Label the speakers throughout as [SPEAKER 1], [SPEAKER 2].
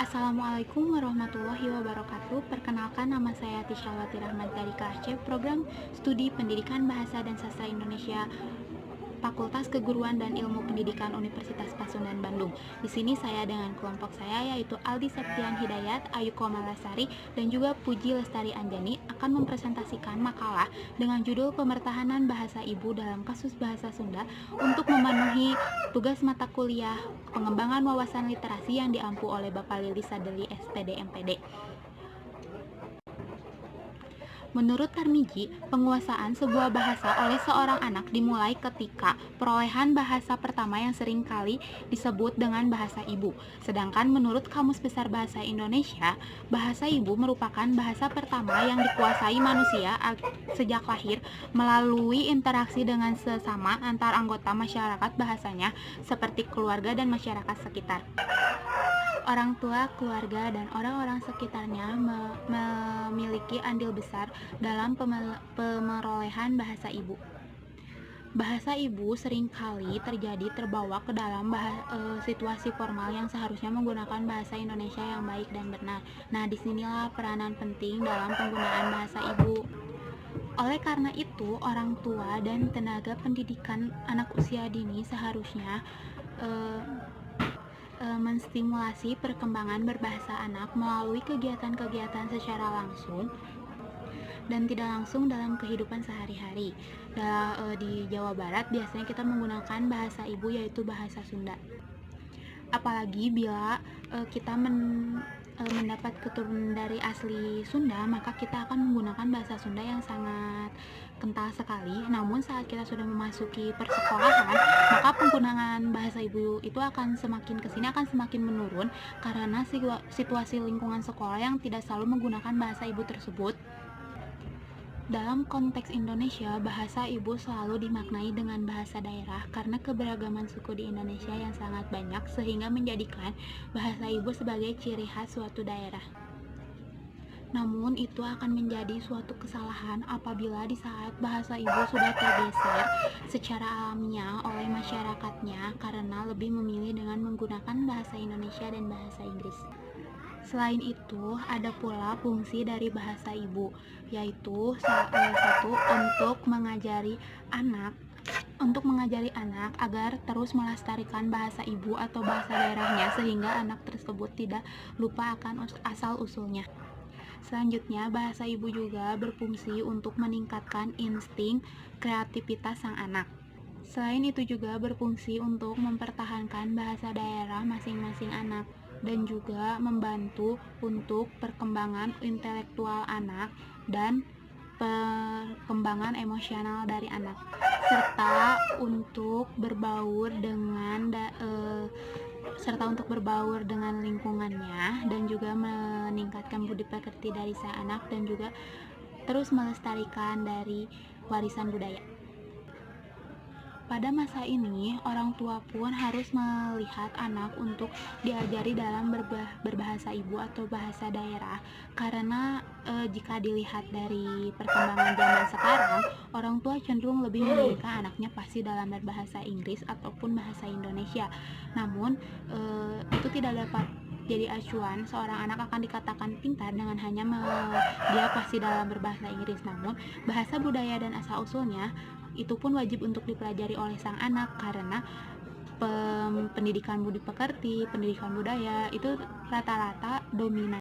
[SPEAKER 1] Assalamualaikum warahmatullahi wabarakatuh. Perkenalkan, nama saya Tisyawati Rahmat dari KHC, Program Studi Pendidikan Bahasa dan Sastra Indonesia, Fakultas Keguruan dan Ilmu Pendidikan Universitas Pasundan Bandung. Di sini saya dengan kelompok saya yaitu Aldi Septian Hidayat, Ayu Komalasari, dan juga Puji Lestari Anjani akan mempresentasikan makalah dengan judul Pemertahanan Bahasa Ibu dalam Kasus Bahasa Sunda untuk memenuhi tugas mata kuliah Pengembangan Wawasan Literasi yang diampu oleh Bapak Lili Sadeli SPD MPD. Menurut Tarmizi, penguasaan sebuah bahasa oleh seorang anak dimulai ketika perolehan bahasa pertama yang sering kali disebut dengan bahasa ibu. Sedangkan menurut Kamus Besar Bahasa Indonesia, bahasa ibu merupakan bahasa pertama yang dikuasai manusia sejak lahir melalui interaksi dengan sesama antar anggota masyarakat bahasanya seperti keluarga dan masyarakat sekitar. Orang tua, keluarga, dan orang-orang sekitarnya memiliki andil besar dalam pemerolehan bahasa ibu. Bahasa ibu seringkali terbawa ke dalam situasi formal yang seharusnya menggunakan bahasa Indonesia yang baik dan benar. Nah, disinilah peranan penting dalam penggunaan bahasa ibu. Oleh karena itu, orang tua dan tenaga pendidikan anak usia dini seharusnya menstimulasi perkembangan berbahasa anak melalui kegiatan-kegiatan secara langsung dan tidak langsung dalam kehidupan sehari-hari. Di Jawa Barat biasanya kita menggunakan bahasa ibu yaitu bahasa Sunda. Apalagi bila kita mendapat keturunan dari asli Sunda, maka kita akan menggunakan bahasa Sunda yang sangat kental sekali. Namun saat kita sudah memasuki persekolahan, maka penggunaan bahasa ibu itu akan semakin menurun karena situasi lingkungan sekolah yang tidak selalu menggunakan bahasa ibu tersebut. Dalam konteks Indonesia, bahasa ibu selalu dimaknai dengan bahasa daerah karena keberagaman suku di Indonesia yang sangat banyak sehingga menjadikan bahasa ibu sebagai ciri khas suatu daerah. Namun itu akan menjadi suatu kesalahan apabila di saat bahasa ibu sudah tergeser secara alamiah oleh masyarakatnya karena lebih memilih dengan menggunakan bahasa Indonesia dan bahasa Inggris. Selain itu, ada pula fungsi dari bahasa ibu, yaitu satu untuk mengajari anak agar terus melestarikan bahasa ibu atau bahasa daerahnya sehingga anak tersebut tidak lupa akan asal-usulnya. Selanjutnya, bahasa ibu juga berfungsi untuk meningkatkan insting kreativitas sang anak. Selain itu juga berfungsi untuk mempertahankan bahasa daerah masing-masing anak dan juga membantu untuk perkembangan intelektual anak dan perkembangan emosional dari anak, serta untuk berbaur dengan lingkungannya dan juga meningkatkan budi pekerti dari sang anak dan juga terus melestarikan dari warisan budaya. Pada masa ini, orang tua pun harus melihat anak untuk diajari dalam berbahasa ibu atau bahasa daerah karena jika dilihat dari perkembangan zaman sekarang, orang tua cenderung lebih menginginkan anaknya pasti dalam berbahasa Inggris ataupun bahasa Indonesia. Namun, itu tidak dapat jadi acuan seorang anak akan dikatakan pintar dengan hanya dia pasti dalam berbahasa Inggris. Namun, bahasa budaya dan asal-usulnya itu pun wajib untuk dipelajari oleh sang anak karena pendidikan budi pekerti, pendidikan budaya itu rata-rata dominan.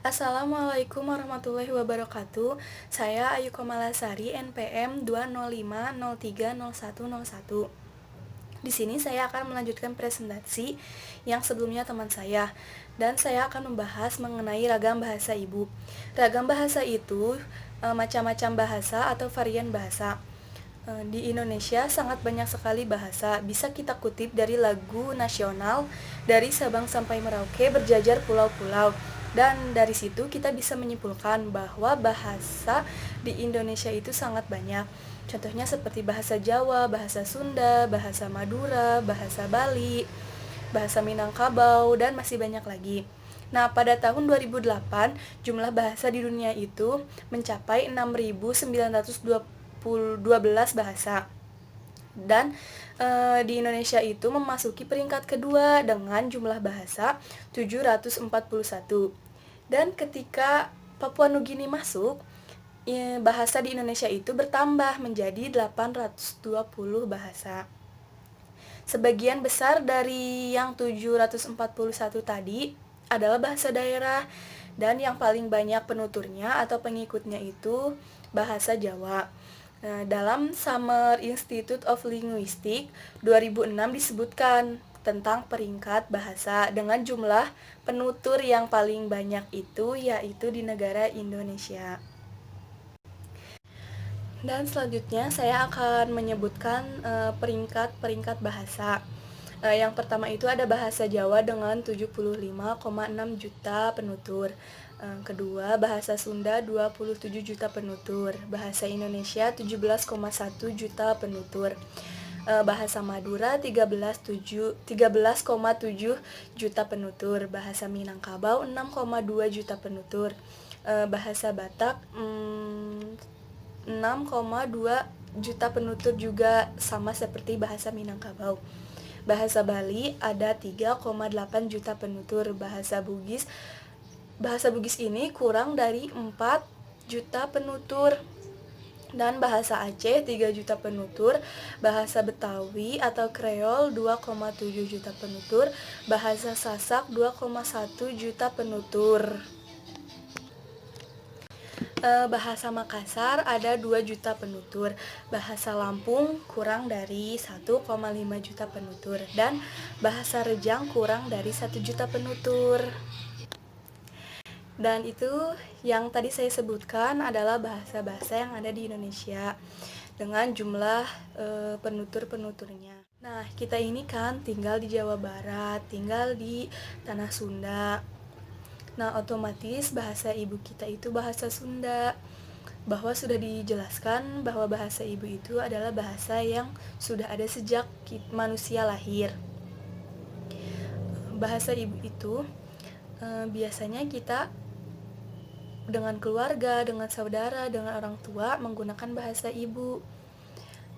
[SPEAKER 2] Assalamualaikum warahmatullahi wabarakatuh. Saya Ayu Komalasari, NPM 205030101. Di sini saya akan melanjutkan presentasi yang sebelumnya teman saya, dan saya akan membahas mengenai ragam bahasa ibu. Ragam bahasa itu macam-macam bahasa atau varian bahasa. Di Indonesia sangat banyak sekali bahasa, bisa kita kutip dari lagu nasional dari Sabang sampai Merauke berjajar pulau-pulau, dan dari situ kita bisa menyimpulkan bahwa bahasa di Indonesia itu sangat banyak. Contohnya seperti bahasa Jawa, bahasa Sunda, bahasa Madura, bahasa Bali, bahasa Minangkabau, dan masih banyak lagi. Nah, pada tahun 2008, jumlah bahasa di dunia itu mencapai 6.912 bahasa. Dan di Indonesia itu memasuki peringkat kedua dengan jumlah bahasa 741. Dan ketika Papua Nugini masuk, bahasa di Indonesia itu bertambah menjadi 820 bahasa. Sebagian besar dari yang 741 tadi adalah bahasa daerah, dan yang paling banyak penuturnya atau pengikutnya itu bahasa Jawa. Nah, dalam Summer Institute of Linguistics 2006 disebutkan tentang peringkat bahasa dengan jumlah penutur yang paling banyak itu yaitu di negara Indonesia. Dan selanjutnya saya akan menyebutkan peringkat-peringkat bahasa. Yang pertama itu ada bahasa Jawa dengan 75,6 juta penutur. Kedua, bahasa Sunda 27 juta penutur. Bahasa Indonesia 17,1 juta penutur. Bahasa Madura 13,7 juta penutur. Bahasa Minangkabau 6,2 juta penutur. Bahasa Batak 6,2 juta penutur juga, sama seperti bahasa Minangkabau. Bahasa Bali ada 3,8 juta penutur. Bahasa Bugis ini kurang dari 4 juta penutur. Dan bahasa Aceh 3 juta penutur, bahasa Betawi atau Kreol 2,7 juta penutur, bahasa Sasak 2,1 juta penutur. Bahasa Makassar ada 2 juta penutur, bahasa Lampung kurang dari 1,5 juta penutur, dan bahasa Rejang kurang dari 1 juta penutur. Dan itu yang tadi saya sebutkan adalah bahasa-bahasa yang ada di Indonesia dengan jumlah penutur-penuturnya. Nah, kita ini kan tinggal di Jawa Barat, tinggal di Tanah Sunda. Nah, otomatis bahasa ibu kita itu bahasa Sunda. Bahwa sudah dijelaskan bahwa bahasa ibu itu adalah bahasa yang sudah ada sejak manusia lahir. Bahasa ibu itu biasanya kita dengan keluarga, dengan saudara, dengan orang tua menggunakan bahasa ibu.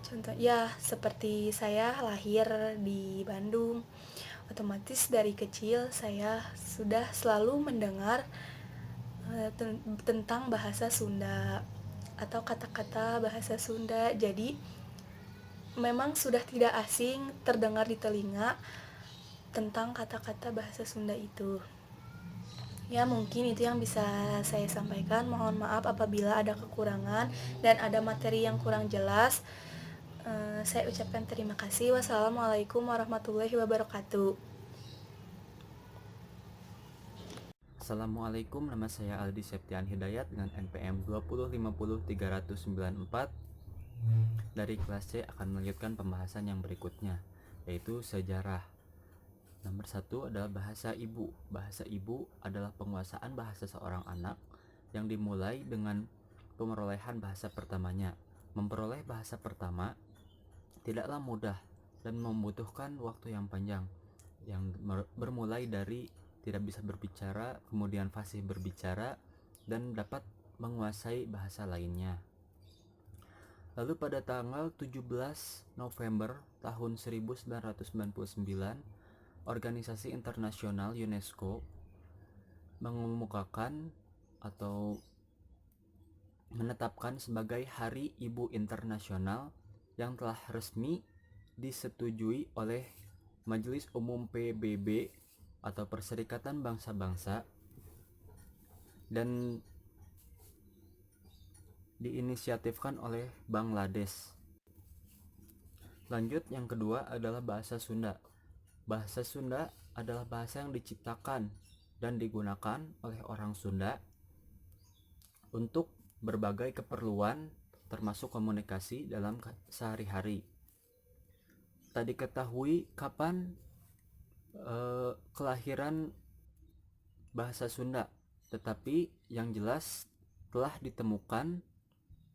[SPEAKER 2] Contoh ya, seperti saya lahir di Bandung, otomatis dari kecil saya sudah selalu mendengar tentang bahasa Sunda atau kata-kata bahasa Sunda. Jadi memang sudah tidak asing terdengar di telinga tentang kata-kata bahasa Sunda itu. Ya, mungkin itu yang bisa saya sampaikan. Mohon maaf apabila ada kekurangan dan ada materi yang kurang jelas. Saya ucapkan terima kasih. Wassalamualaikum warahmatullahi wabarakatuh.
[SPEAKER 3] Assalamualaikum, nama saya Aldi Septian Hidayat dengan NPM 2050394. Dari kelas C akan melanjutkan pembahasan yang berikutnya, yaitu sejarah. Nomor 1 adalah bahasa ibu. Bahasa ibu adalah penguasaan bahasa seorang anak yang dimulai dengan pemerolehan bahasa pertamanya. Memperoleh bahasa pertama tidaklah mudah dan membutuhkan waktu yang panjang, yang bermulai dari tidak bisa berbicara, kemudian fasih berbicara, dan dapat menguasai bahasa lainnya. Lalu pada tanggal 17 November tahun 1999, Organisasi Internasional UNESCO mengemukakan atau menetapkan sebagai Hari Ibu Internasional yang telah resmi disetujui oleh Majelis Umum PBB atau Perserikatan Bangsa-Bangsa dan diinisiatifkan oleh Bangladesh. Lanjut, yang kedua adalah bahasa Sunda. Bahasa Sunda adalah bahasa yang diciptakan dan digunakan oleh orang Sunda untuk berbagai keperluan termasuk komunikasi dalam sehari-hari. Tak diketahui kapan kelahiran bahasa Sunda, tetapi yang jelas telah ditemukan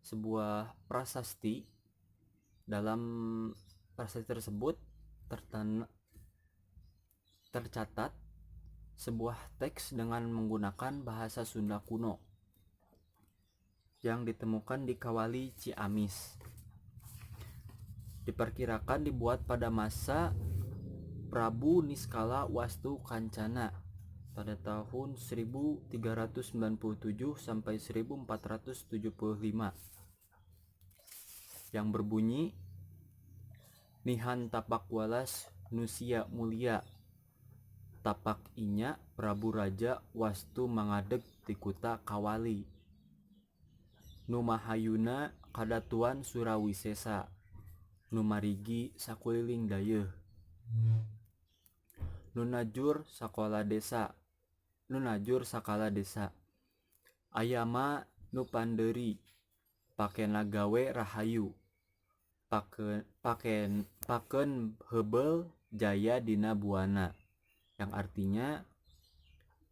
[SPEAKER 3] sebuah prasasti. Dalam prasasti tersebut tercatat sebuah teks dengan menggunakan bahasa Sunda kuno yang ditemukan di Kawali Ciamis. diperkirakan dibuat pada masa Prabu Niskala Wastu Kancana pada tahun 1397 sampai 1475 yang berbunyi Nihan tapak walas nusia mulia tapak inya Prabu Raja Wastu mangadeg ti kuta Kawali nu mahayuna kadatuan Surawisesa nu marigi sakuliling dayeuh nu najur sakala desa ayama nu pandeuri pakena gawe rahayu paken hebel jaya dina buana, yang artinya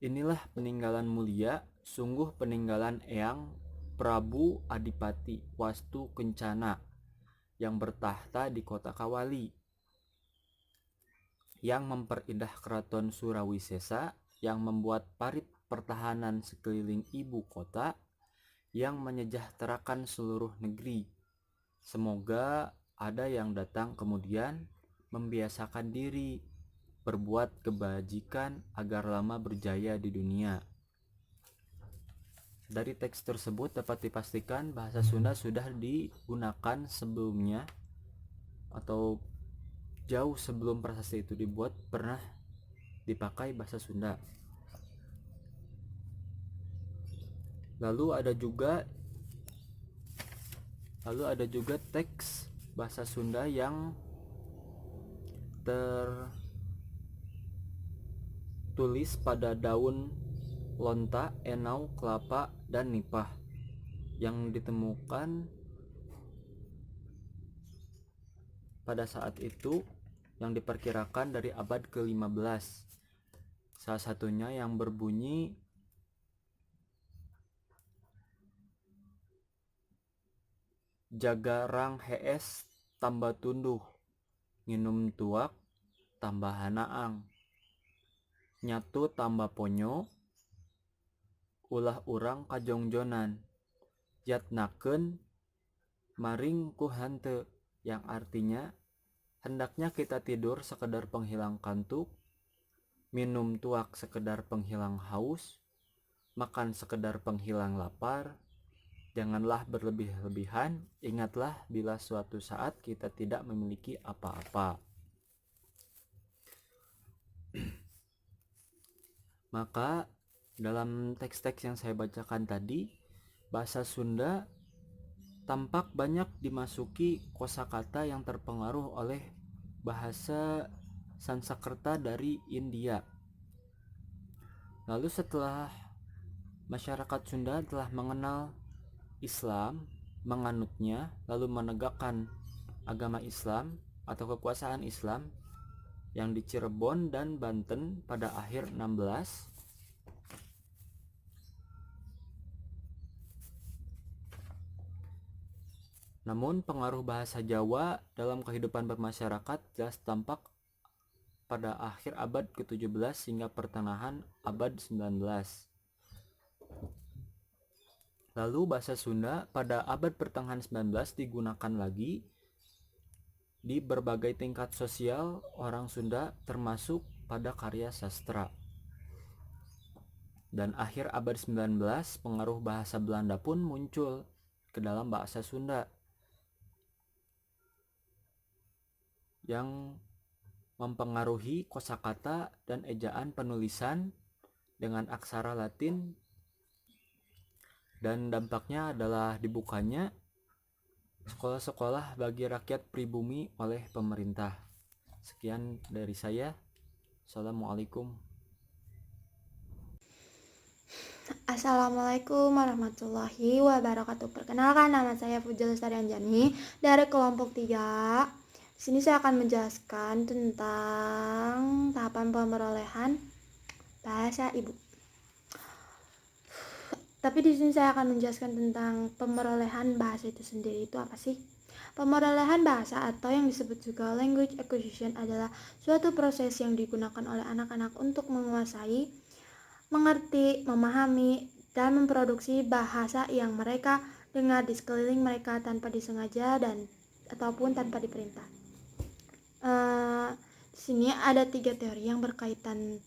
[SPEAKER 3] inilah peninggalan mulia, sungguh peninggalan Eyang Prabu Adipati Wastu Kencana yang bertahta di kota Kawali, yang memperindah keraton Surawisesa, yang membuat parit pertahanan sekeliling ibu kota, yang menyejahterakan seluruh negeri. Semoga ada yang datang kemudian membiasakan diri berbuat kebajikan agar lama berjaya di dunia. Dari teks tersebut dapat dipastikan bahasa Sunda sudah digunakan sebelumnya atau jauh sebelum prasasti itu dibuat pernah dipakai bahasa Sunda. Lalu ada juga teks bahasa Sunda yang tertulis pada daun lonta, enau, kelapa, dan nipah yang ditemukan pada saat itu yang diperkirakan dari abad ke-15. Salah satunya yang berbunyi Jagarang hees tambah tunduh, nginum tuak tambah hanaang, nyatu tambah ponyo, ulah urang kajongjonan, yatnakeun maring ku hante, yang artinya hendaknya kita tidur sekedar penghilang kantuk, minum tuak sekedar penghilang haus, makan sekedar penghilang lapar. Janganlah berlebih-lebihan, ingatlah bila suatu saat kita tidak memiliki apa-apa. Maka dalam teks-teks yang saya bacakan tadi, bahasa Sunda tampak banyak dimasuki kosakata yang terpengaruh oleh bahasa Sanskerta dari India. Lalu setelah masyarakat Sunda telah mengenal Islam, menganutnya, lalu menegakkan agama Islam atau kekuasaan Islam yang di Cirebon dan Banten pada akhir 16. Namun pengaruh bahasa Jawa dalam kehidupan bermasyarakat jelas tampak pada akhir abad ke-17 hingga pertengahan abad 19. Lalu bahasa Sunda pada abad pertengahan 19 digunakan lagi di berbagai tingkat sosial orang Sunda, termasuk pada karya sastra. Dan akhir abad 19 pengaruh bahasa Belanda pun muncul ke dalam bahasa Sunda yang mempengaruhi kosakata dan ejaan penulisan dengan aksara Latin, dan dampaknya adalah dibukanya sekolah-sekolah bagi rakyat pribumi oleh pemerintah. Sekian dari saya. Assalamualaikum.
[SPEAKER 4] Assalamualaikum warahmatullahi wabarakatuh. Perkenalkan, nama saya Puja Lestari Anjani dari kelompok 3. Di sini saya akan menjelaskan tentang tahapan pemerolehan bahasa ibu. Tapi di sini saya akan menjelaskan tentang pemerolehan bahasa itu sendiri. Itu apa sih? Pemerolehan bahasa atau yang disebut juga language acquisition adalah suatu proses yang digunakan oleh anak-anak untuk menguasai, mengerti, memahami, dan memproduksi bahasa yang mereka dengar di sekeliling mereka tanpa disengaja dan ataupun tanpa diperintah. Di sini ada 3 teori yang berkaitan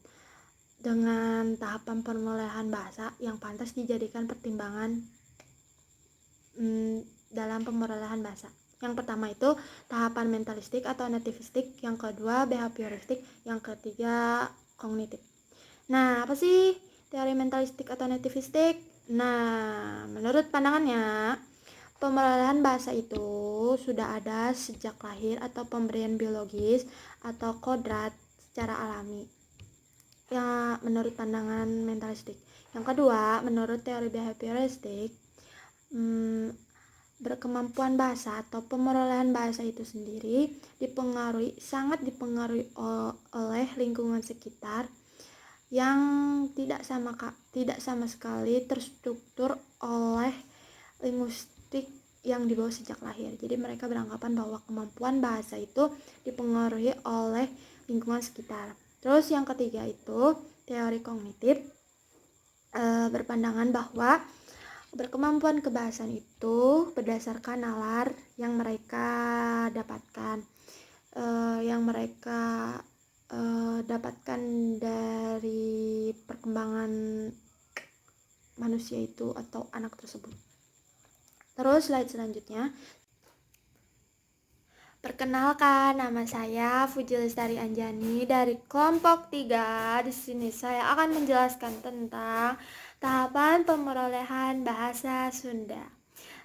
[SPEAKER 4] dengan tahapan perolehan bahasa yang pantas dijadikan pertimbangan dalam pemerolehan bahasa. Yang pertama itu tahapan mentalistik atau nativistik, yang kedua behavioristik, yang ketiga kognitif. Nah, apa sih teori mentalistik atau nativistik? Nah, menurut pandangannya, pemerolehan bahasa itu sudah ada sejak lahir atau pemberian biologis atau kodrat secara alami. Ya, menurut pandangan mentalistik. Yang kedua, menurut teori behavioristik, berkemampuan bahasa atau pemerolehan bahasa itu sendiri sangat dipengaruhi oleh lingkungan sekitar yang tidak sama sekali terstruktur oleh linguistik yang dibawa sejak lahir. Jadi mereka beranggapan bahwa kemampuan bahasa itu dipengaruhi oleh lingkungan sekitar. Terus yang ketiga itu teori kognitif, berpandangan bahwa berkemampuan kebahasaan itu berdasarkan nalar yang mereka dapatkan, dapatkan dari perkembangan manusia itu atau anak tersebut. Terus slide selanjutnya. Perkenalkan, nama saya Fuji Lestari Anjani dari kelompok 3. Di sini saya akan menjelaskan tentang tahapan pemerolehan bahasa Sunda.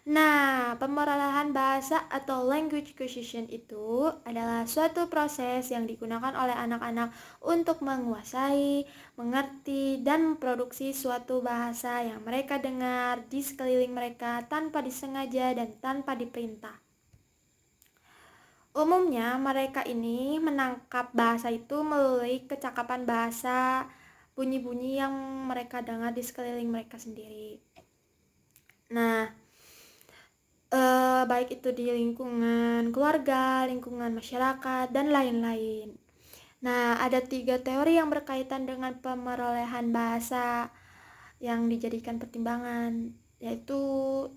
[SPEAKER 4] Nah, pemerolehan bahasa atau language acquisition itu adalah suatu proses yang digunakan oleh anak-anak untuk menguasai, mengerti, dan memproduksi suatu bahasa yang mereka dengar di sekeliling mereka tanpa disengaja dan tanpa diperintah. Umumnya mereka ini menangkap bahasa itu melalui kecakapan bahasa, bunyi-bunyi yang mereka dengar di sekeliling mereka sendiri. Nah, baik itu di lingkungan keluarga, lingkungan masyarakat, dan lain-lain. Nah, ada 3 teori yang berkaitan dengan pemerolehan bahasa yang dijadikan pertimbangan, yaitu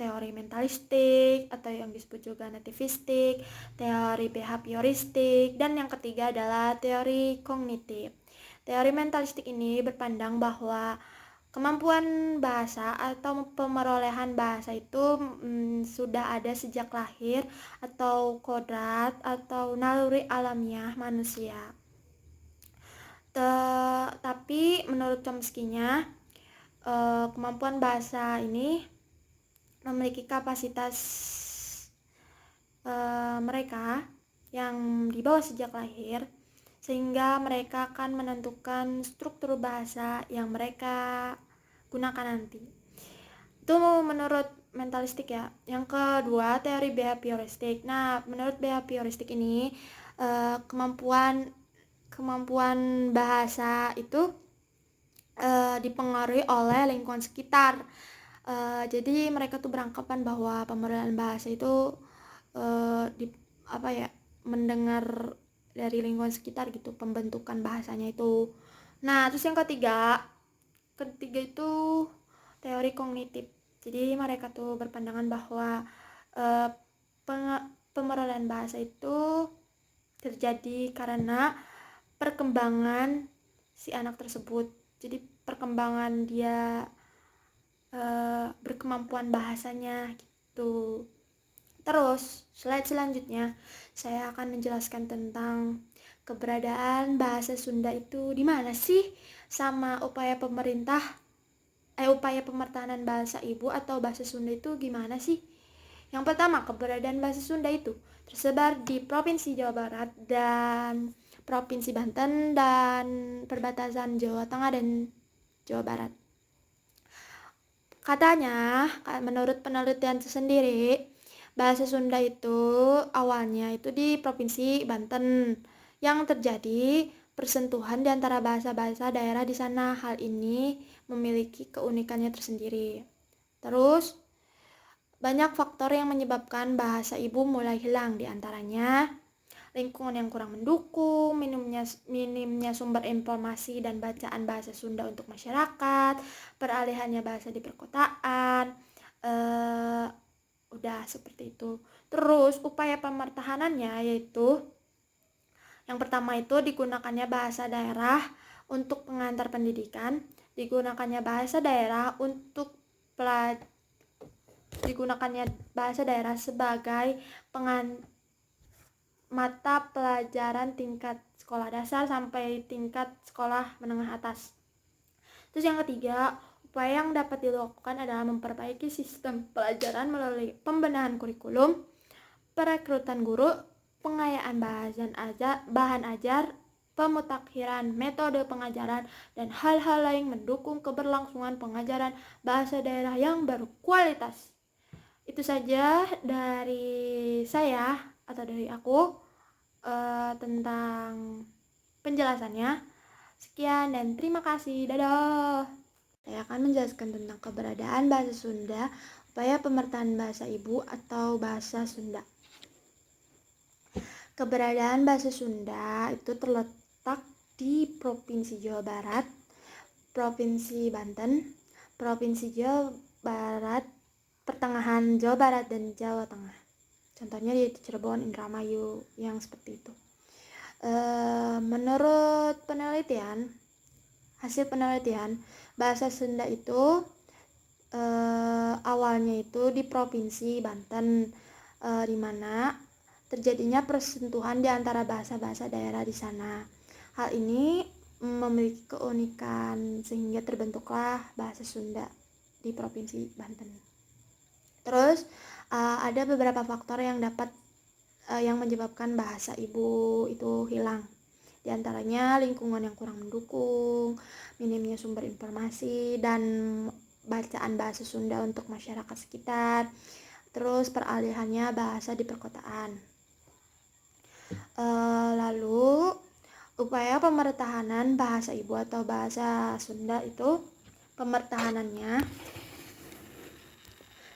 [SPEAKER 4] teori mentalistik atau yang disebut juga nativistik, teori behavioristik, dan yang ketiga adalah teori kognitif. Teori mentalistik ini berpandang bahwa kemampuan bahasa atau pemerolehan bahasa itu sudah ada sejak lahir atau kodrat atau naluri alamiah manusia. Tapi menurut Chomsky-nya, kemampuan bahasa ini memiliki kapasitas mereka yang dibawa sejak lahir, sehingga mereka akan menentukan struktur bahasa yang mereka gunakan nanti. Itu menurut mentalistik ya. Yang kedua, teori behavioristik. Nah, menurut behavioristik ini kemampuan bahasa itu dipengaruhi oleh lingkungan sekitar. Jadi mereka tuh beranggapan bahwa pemerolehan bahasa itu mendengar dari lingkungan sekitar gitu, pembentukan bahasanya itu. Nah, terus yang ketiga itu teori kognitif. Jadi mereka tuh berpandangan bahwa pemerolehan bahasa itu terjadi karena perkembangan si anak tersebut. Jadi perkembangan dia berkemampuan bahasanya gitu. Terus slide selanjutnya saya akan menjelaskan tentang keberadaan bahasa Sunda itu di mana sih, sama upaya pemertahanan bahasa ibu atau bahasa Sunda itu gimana sih. Yang pertama, keberadaan bahasa Sunda itu tersebar di Provinsi Jawa Barat dan Provinsi Banten dan perbatasan Jawa Tengah dan Jawa Barat. Katanya, menurut penelitian sendiri, bahasa Sunda itu awalnya itu di Provinsi Banten, yang terjadi persentuhan di antara bahasa-bahasa daerah di sana. Hal ini memiliki keunikannya tersendiri. Terus, banyak faktor yang menyebabkan bahasa ibu mulai hilang, di antaranya lingkungan yang kurang mendukung, minimnya sumber informasi dan bacaan bahasa Sunda untuk masyarakat, peralihannya bahasa di perkotaan, udah seperti itu. Terus upaya pemertahanannya yaitu yang pertama itu digunakannya bahasa daerah untuk pengantar pendidikan, digunakannya bahasa daerah untuk digunakannya bahasa daerah sebagai mata pelajaran tingkat sekolah dasar sampai tingkat sekolah menengah atas. Terus yang ketiga, upaya yang dapat dilakukan adalah memperbaiki sistem pelajaran melalui pembenahan kurikulum, perekrutan guru, pengayaan bahan ajar, pemutakhiran metode pengajaran, dan hal-hal lain mendukung keberlangsungan pengajaran bahasa daerah yang berkualitas. Itu saja dari saya atau dari aku tentang penjelasannya. Sekian dan terima kasih. Dadah. Saya akan menjelaskan tentang keberadaan bahasa Sunda, upaya pemertahanan bahasa ibu atau bahasa Sunda. Keberadaan bahasa Sunda itu terletak di Provinsi Jawa Barat, Provinsi Banten, Provinsi Jawa Barat, pertengahan Jawa Barat dan Jawa Tengah. Contohnya di Cirebon, Indramayu, yang seperti itu. Menurut hasil penelitian, bahasa Sunda itu awalnya itu di Provinsi Banten, di mana terjadinya persentuhan di antara bahasa-bahasa daerah di sana. Hal ini memiliki keunikan sehingga terbentuklah bahasa Sunda di Provinsi Banten. Terus ada beberapa faktor yang menyebabkan bahasa ibu itu hilang. Di antaranya lingkungan yang kurang mendukung, minimnya sumber informasi dan bacaan bahasa Sunda untuk masyarakat sekitar, terus peralihannya bahasa di perkotaan. Lalu upaya pemertahanan bahasa ibu atau bahasa Sunda itu pemertahanannya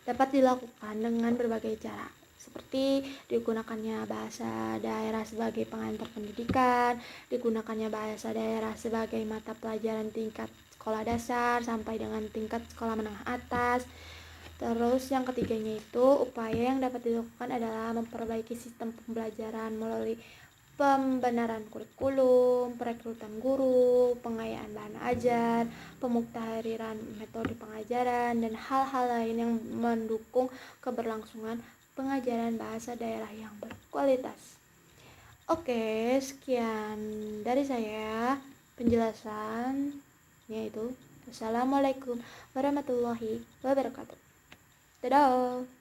[SPEAKER 4] dapat dilakukan dengan berbagai cara, seperti digunakannya bahasa daerah sebagai pengantar pendidikan, digunakannya bahasa daerah sebagai mata pelajaran tingkat sekolah dasar sampai dengan tingkat sekolah menengah atas. Terus yang ketiganya itu upaya yang dapat dilakukan adalah memperbaiki sistem pembelajaran melalui pembenaran kurikulum, perekrutan guru, pengayaan bahan ajar, pemutakhiran metode pengajaran, dan hal-hal lain yang mendukung keberlangsungan pengajaran bahasa daerah yang berkualitas. Oke, sekian dari saya penjelasannya itu. Wassalamualaikum warahmatullahi wabarakatuh. Dadah.